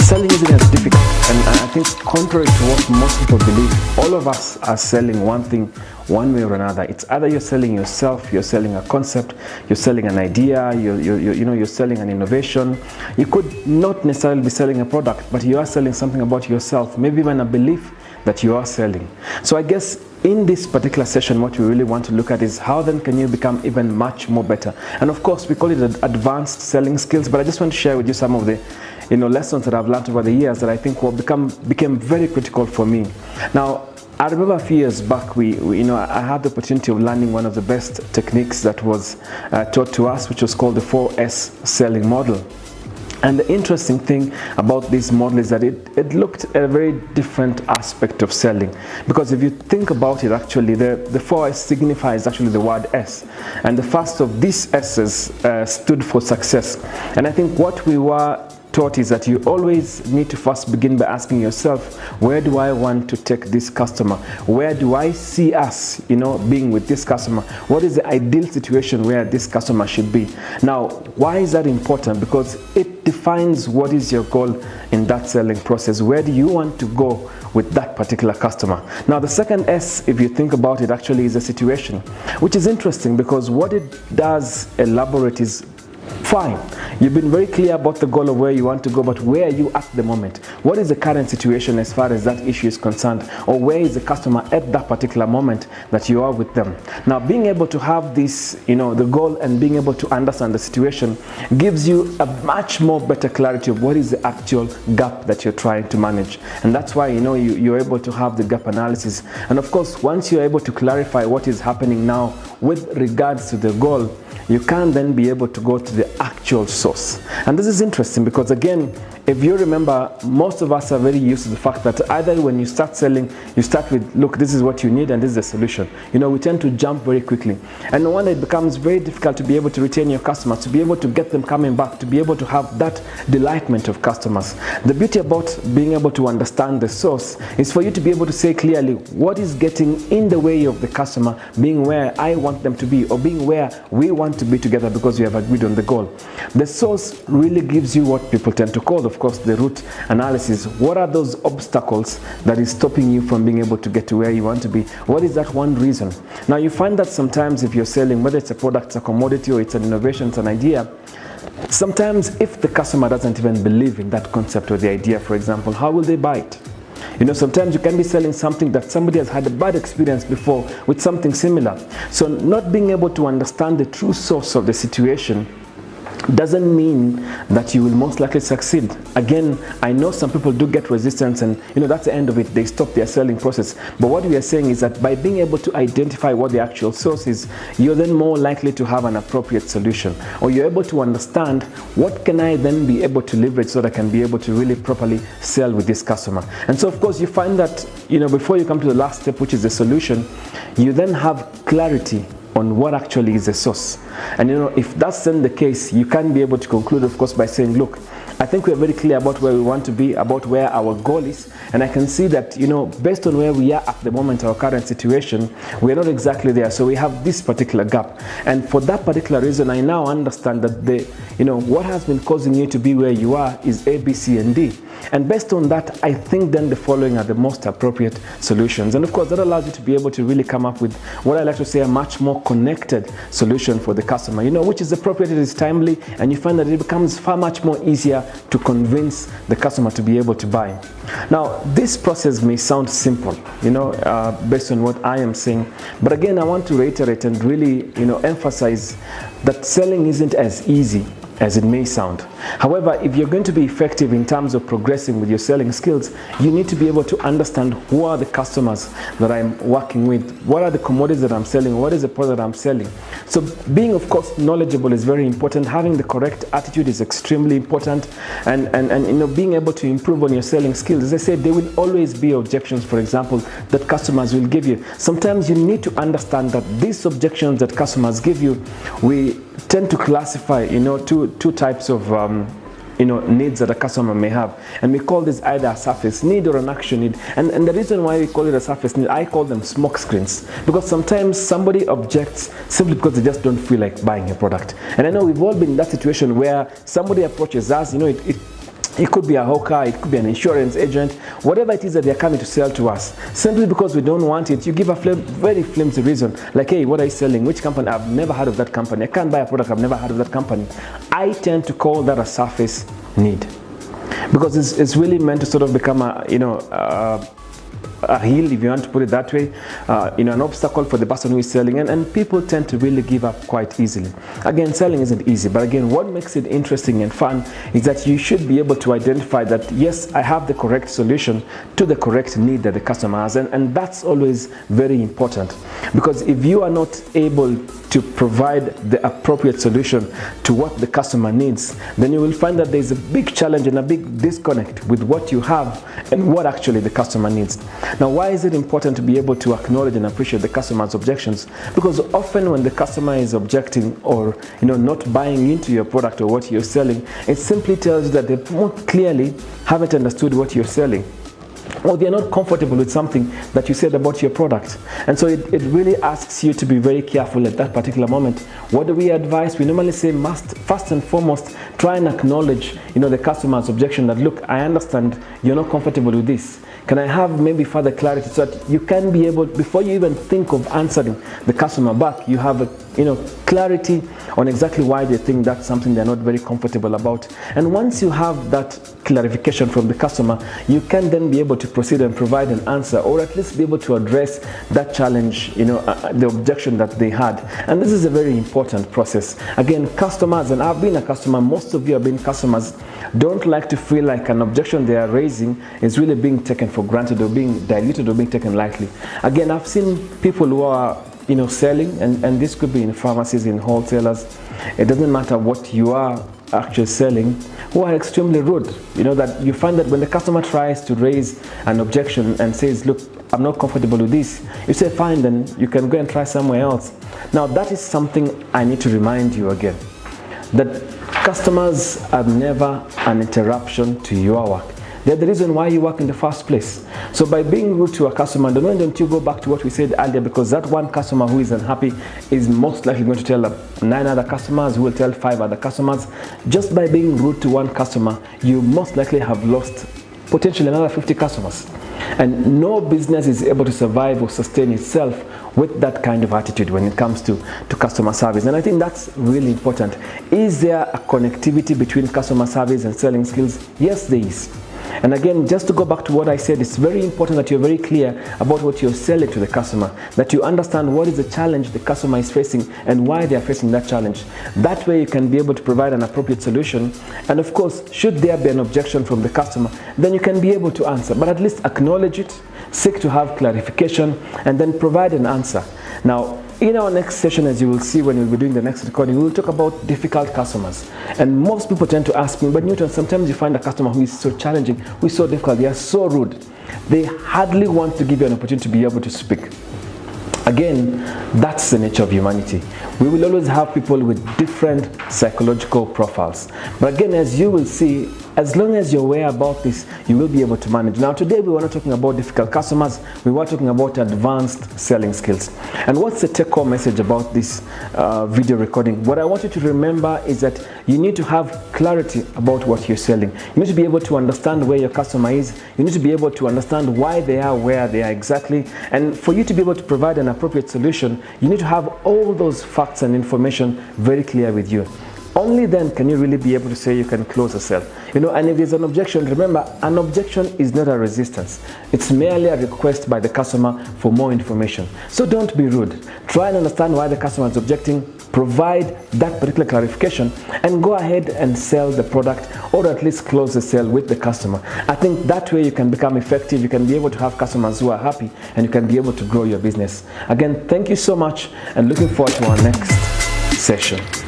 Selling isn't as difficult, and I think contrary to what most people believe, all of us are selling one thing one way or another. It's either you're selling yourself, you're selling a concept, you're selling an idea, you're selling an innovation. You could not necessarily be selling a product, but you are selling something about yourself, maybe even a belief that you are selling. So I guess in this particular session, what we really want to look at is how then can you become even much more better. And of course, we call it advanced selling skills, but I just want to share with you some of the lessons that I've learned over the years that I think became very critical for me. Now, I remember a few years back, I had the opportunity of learning one of the best techniques that was taught to us, which was called the 4S selling model. And the interesting thing about this model is that it looked at a very different aspect of selling. Because if you think about it, actually, the 4S signifies actually the word S. And the first of these S's stood for success. And I think what we were taught is that you always need to first begin by asking yourself, where do I want to take this customer? Where do I see us, being with this customer? What is the ideal situation where this customer should be? Now, why is that important? Because it defines what is your goal in that selling process. Where do you want to go with that particular customer? Now, the second S, if you think about it, actually is a situation, which is interesting because what it does elaborate is, fine, you've been very clear about the goal of where you want to go, but where are you at the moment? What is the current situation as far as that issue is concerned? Or where is the customer at that particular moment that you are with them? Now, being able to have this, the goal and being able to understand the situation gives you a much more better clarity of what is the actual gap that you're trying to manage. And that's why, you're able to have the gap analysis. And of course, once you're able to clarify what is happening now with regards to the goal, you can then be able to go to the actual source. And this is interesting because, again, if you remember, most of us are very used to the fact that either when you start selling, you start with, look, this is what you need and this is the solution. We tend to jump very quickly. And no wonder it becomes very difficult to be able to retain your customers, to be able to get them coming back, to be able to have that delightment of customers. The beauty about being able to understand the source is for you to be able to say clearly what is getting in the way of the customer being where I want them to be or being where we want to be together because we have agreed on the goal. The source really gives you what people tend to call, of course, the root analysis. What are those obstacles that is stopping you from being able to get to where you want to be? What is that one reason? Now, you find that sometimes if you're selling, whether it's a product, it's a commodity, or it's an innovation, it's an idea, sometimes if the customer doesn't even believe in that concept or the idea, for example, how will they buy it? Sometimes you can be selling something that somebody has had a bad experience before with something similar. So not being able to understand the true source of the situation doesn't mean that you will most likely succeed. Again, I know some people do get resistance and that's the end of it. They stop their selling process. But what we are saying is that by being able to identify what the actual source is, you're then more likely to have an appropriate solution, or you're able to understand what can I then be able to leverage so that I can be able to really properly sell with this customer. And so of course you find that before you come to the last step, which is the solution, you then have clarity on what actually is the source. And if that's then the case, you can be able to conclude, of course, by saying, look, I think we're very clear about where we want to be, about where our goal is, and I can see that, based on where we are at the moment, our current situation, we're not exactly there. So we have this particular gap. And for that particular reason, I now understand that what has been causing you to be where you are is A, B, C, and D. And based on that, I think then the following are the most appropriate solutions. And of course, that allows you to be able to really come up with what I like to say a much more connected solution for the customer, which is appropriate, it is timely, and you find that it becomes far much more easier to convince the customer to be able to buy. Now, this process may sound simple, based on what I am saying, but again, I want to reiterate and really, emphasize that selling isn't as easy as it may sound. However, if you're going to be effective in terms of progressing with your selling skills, you need to be able to understand who are the customers that I'm working with, what are the commodities that I'm selling, what is the product I'm selling. So being, of course, knowledgeable is very important. Having the correct attitude is extremely important, and being able to improve on your selling skills. As I said, there will always be objections, for example, that customers will give you. Sometimes you need to understand that these objections that customers give you, we tend to classify two types of needs that a customer may have, and we call this either a surface need or an action need. And the reason why we call it a surface need, I call them smoke screens, because sometimes somebody objects simply because they just don't feel like buying a product. And I know we've all been in that situation where somebody approaches us, it could be a hawker, it could be an insurance agent, whatever it is that they're coming to sell to us. Simply because we don't want it, you give a very flimsy reason, like, hey, what are you selling? Which company? I've never heard of that company. I can't buy a product, I've never heard of that company. I tend to call that a surface need, because it's really meant to sort of become a hill, if you want to put it that way, an obstacle for the person who is selling, and people tend to really give up quite easily. Again, selling isn't easy, but again, what makes it interesting and fun is that you should be able to identify that, yes, I have the correct solution to the correct need that the customer has, and that's always very important, because if you are not able to provide the appropriate solution to what the customer needs, then you will find that there's a big challenge and a big disconnect with what you have and what actually the customer needs. Now, why is it important to be able to acknowledge and appreciate the customer's objections? Because often when the customer is objecting or not buying into your product or what you're selling, it simply tells you that they more clearly haven't understood what you're selling, or they're not comfortable with something that you said about your product. And so it really asks you to be very careful at that particular moment. What do we advise? We normally say, first and foremost, try and acknowledge the customer's objection, that, look, I understand you're not comfortable with this. Can I have maybe further clarity, so that you can be able, before you even think of answering the customer back, you have clarity on exactly why they think that's something they're not very comfortable about. And once you have that clarification from the customer, you can then be able to proceed and provide an answer, or at least be able to address that challenge, the objection that they had. And this is a very important process. Again, customers, and I've been a customer, most of you have been customers, don't like to feel like an objection they are raising is really being taken for granted or being diluted or being taken lightly. Again, I've seen people who are selling, and this could be in pharmacies, in wholesalers, it doesn't matter what you are actually selling, who are extremely rude. That you find that when the customer tries to raise an objection and says, look, I'm not comfortable with this, you say, fine, then you can go and try somewhere else. Now, that is something I need to remind you again, that customers are never an interruption to your work. They're the reason why you work in the first place. So by being rude to a customer, don't you go back to what we said earlier, because that one customer who is unhappy is most likely going to tell 9 other customers, who will tell 5 other customers. Just by being rude to one customer, you most likely have lost potentially another 50 customers. And no business is able to survive or sustain itself with that kind of attitude when it comes to customer service. And I think that's really important. Is there a connectivity between customer service and selling skills? Yes, there is. And again, just to go back to what I said, it's very important that you're very clear about what you're selling to the customer, that you understand what is the challenge the customer is facing and why they are facing that challenge. That way you can be able to provide an appropriate solution. And of course, should there be an objection from the customer, then you can be able to answer, but at least acknowledge it, seek to have clarification, and then provide an answer. Now, in our next session, as you will see when we'll be doing the next recording, we will talk about difficult customers. And most people tend to ask me, but Newton, sometimes you find a customer who is so challenging, who is so difficult, they are so rude. They hardly want to give you an opportunity to be able to speak. Again, that's the nature of humanity. We will always have people with different psychological profiles. But again, as you will see, as long as you're aware about this, you will be able to manage. Now, today we were not talking about difficult customers, we were talking about advanced selling skills. And what's the take-home message about this video recording? What I want you to remember is that you need to have clarity about what you're selling. You need to be able to understand where your customer is. You need to be able to understand why they are where they are exactly. And for you to be able to provide an appropriate solution, you need to have all those facts and information very clear with you. Only then can you really be able to say you can close a sale. And if there's an objection, remember, an objection is not a resistance. It's merely a request by the customer for more information. So don't be rude. Try and understand why the customer is objecting. provide that particular clarification, and go ahead and sell the product, or at least close the sale with the customer. I think that way you can become effective, you can be able to have customers who are happy, and you can be able to grow your business. Again, thank you so much, and looking forward to our next session.